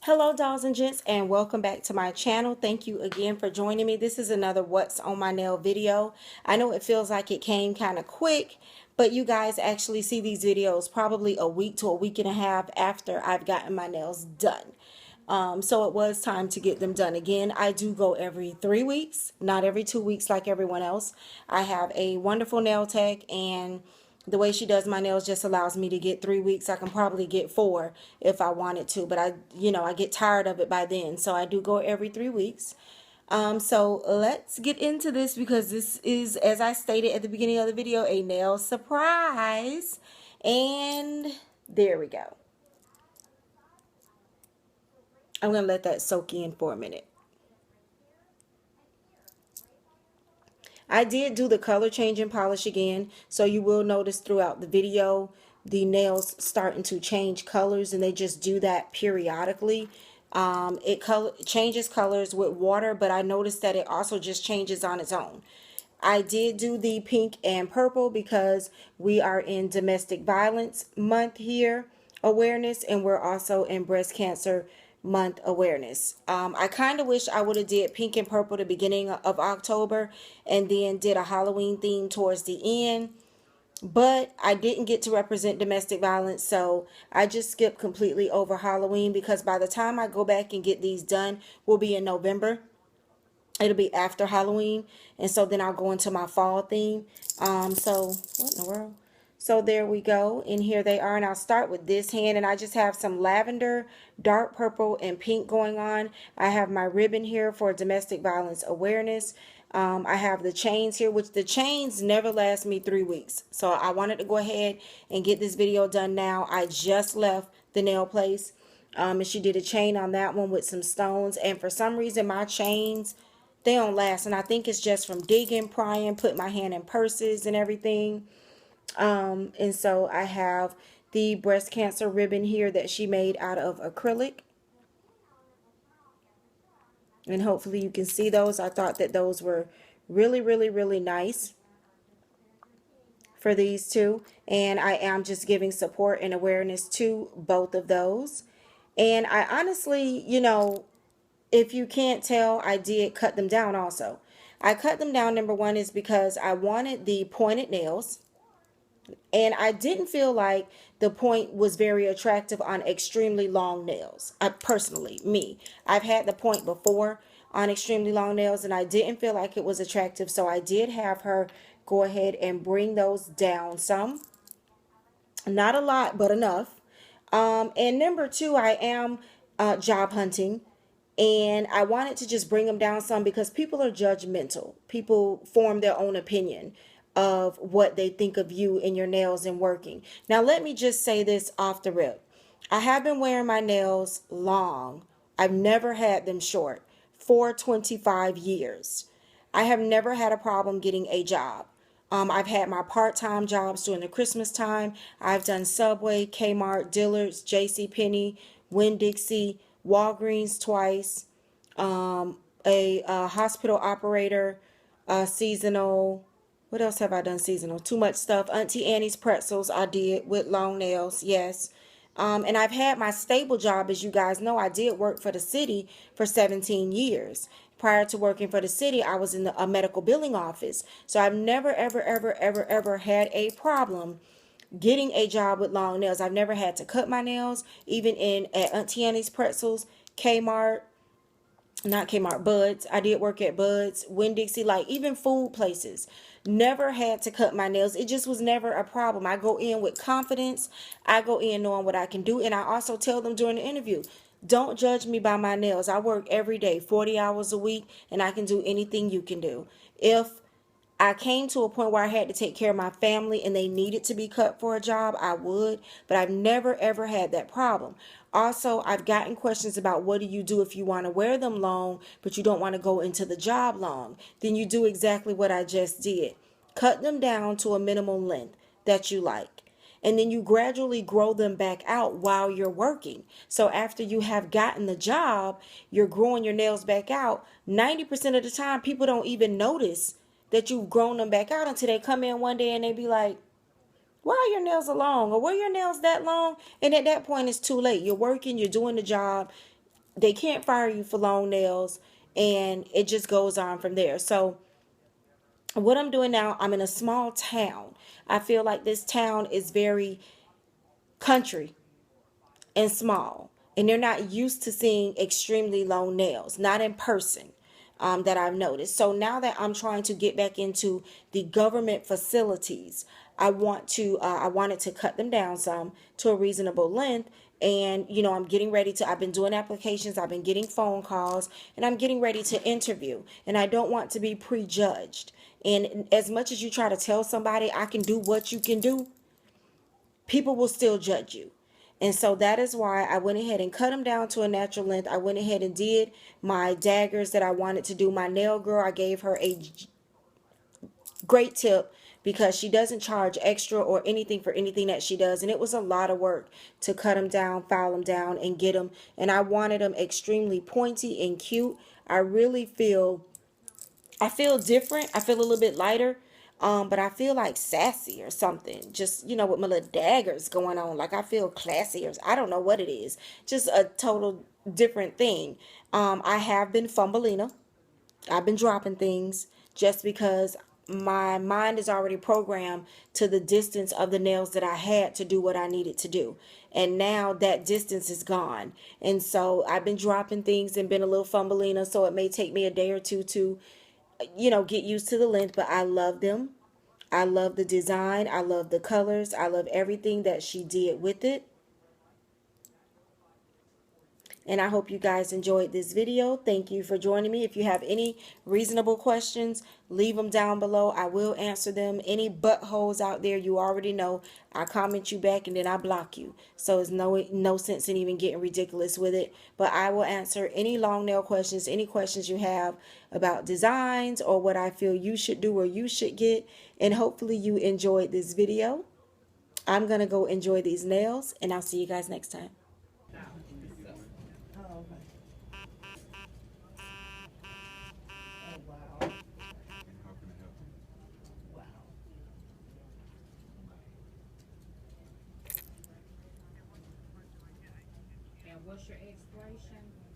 Hello, dolls and gents, and welcome back to my channel. Thank you again for joining me. This is another What's on My Nail video. I know it feels like it came kind of quick, but you guys actually see these videos probably a week to a week and a half after I've gotten my nails done. So it was time to get them done. Again, I do go every 3 weeks, not every 2 weeks like everyone else. I have a wonderful nail tech, and the way she does my nails just allows me to get 3 weeks. I can probably get 4 if I wanted to, but I get tired of it by then. So I do go every 3 weeks. So let's get into this because this is, as I stated at the beginning of the video, a nail surprise. And there we go. I'm going to let that soak in for a minute. I did do the color change and polish again, so you will notice throughout the video the nails starting to change colors, and they just do that periodically. It changes colors with water, but I noticed that it also just changes on its own. I did do the pink and purple because we are in domestic violence month here, awareness, and we're also in breast cancer month awareness. I kind of wish I would have did pink and purple the beginning of October and then did a Halloween theme towards the end, but I didn't get to represent domestic violence, so I just skipped completely over Halloween because by the time I go back and get these done, we'll be in November. It'll be after Halloween, and so then I'll go into my fall theme. So what in the world? So there we go, and here they are, and I'll start with this hand, and I just have some lavender, dark purple, and pink going on. I have my ribbon here for domestic violence awareness. I have the chains here, which the chains never last me 3 weeks. So I wanted to go ahead and get this video done now. I just left the nail place, and she did a chain on that one with some stones, and for some reason my chains, they don't last, and I think it's just from digging, prying, put my hand in purses and everything. And so I have the breast cancer ribbon here that she made out of acrylic, and hopefully you can see those. I thought that those were really nice for these two, and I am just giving support and awareness to both of those. And I honestly, if you can't tell, I did cut them down also. I cut them down, number one, is because I wanted the pointed nails. And I didn't feel like the point was very attractive on extremely long nails. I've had the point before on extremely long nails, and I didn't feel like it was attractive. So I did have her go ahead and bring those down some. Not a lot, but enough. And number two, I am job hunting. And I wanted to just bring them down some because people are judgmental. People form their own opinion of what they think of you and your nails and working. Now, let me just say this off the rip. I have been wearing my nails long. I've never had them short for 25 years. I have never had a problem getting a job. I've had my part-time jobs during the Christmas time. I've done Subway, Kmart, Dillard's, JCPenney, Winn-Dixie, Walgreens twice, a hospital operator, seasonal. What else have I done seasonal? Too much stuff. Auntie Annie's pretzels I did with long nails, yes. And I've had my stable job, as you guys know. I did work for the city for 17 years. Prior to working for the city, I was in a medical billing office. So I've never, ever had a problem getting a job with long nails. I've never had to cut my nails, even at Auntie Annie's Pretzels, Kmart, not Kmart, Buds. I did work at Buds, Winn-Dixie, like even food places. Never had to cut my nails. It just was never a problem. I go in with confidence. I go in knowing what I can do. And I also tell them during the interview, don't judge me by my nails. I work every day, 40 hours a week, and I can do anything you can do. If I came to a point where I had to take care of my family and they needed to be cut for a job, I would, but I've never ever had that problem. Also, I've gotten questions about what do you do if you want to wear them long, but you don't want to go into the job long. Then you do exactly what I just did. Cut them down to a minimum length that you like. And then you gradually grow them back out while you're working. So after you have gotten the job, you're growing your nails back out. 90% of the time, people don't even notice that you've grown them back out until they come in one day and they be like, why are your nails long? Or were your nails that long? And at that point, it's too late. You're working, you're doing the job. they can't fire you for long nails, and it just goes on from there. So what I'm doing now, I'm in a small town. I feel like this town is very country and small, and they're not used to seeing extremely long nails, not in person. That I've noticed. So now that I'm trying to get back into the government facilities, I wanted to cut them down some to a reasonable length. And I'm getting ready to, I've been doing applications, I've been getting phone calls, and I'm getting ready to interview. And I don't want to be prejudged. And as much as you try to tell somebody I can do what you can do, people will still judge you. And so that is why I went ahead and cut them down to a natural length. I went ahead and did my daggers that I wanted to do. My nail girl, I gave her a great tip because she doesn't charge extra or anything for anything that she does. And it was a lot of work to cut them down, file them down, and get them. And I wanted them extremely pointy and cute. I feel different. I feel a little bit lighter. But I feel like sassy or something. Just, with my little daggers going on. Like I feel classier. I don't know what it is. Just a total different thing. I have been fumbling. I've been dropping things just because my mind is already programmed to the distance of the nails that I had to do what I needed to do. And now that distance is gone. And so I've been dropping things and been a little fumbling. So it may take me a day or two to get used to the length, but I love them. I love the design. I love the colors. I love everything that she did with it. And I hope you guys enjoyed this video. Thank you for joining me. If you have any reasonable questions, leave them down below. I will answer them. Any buttholes out there, you already know. I comment you back and then I block you. So there's no sense in even getting ridiculous with it. But I will answer any long nail questions, any questions you have about designs or what I feel you should do or you should get. And hopefully you enjoyed this video. I'm going to go enjoy these nails and I'll see you guys next time. Oh, okay. Oh, wow. Wow. And what's your expiration?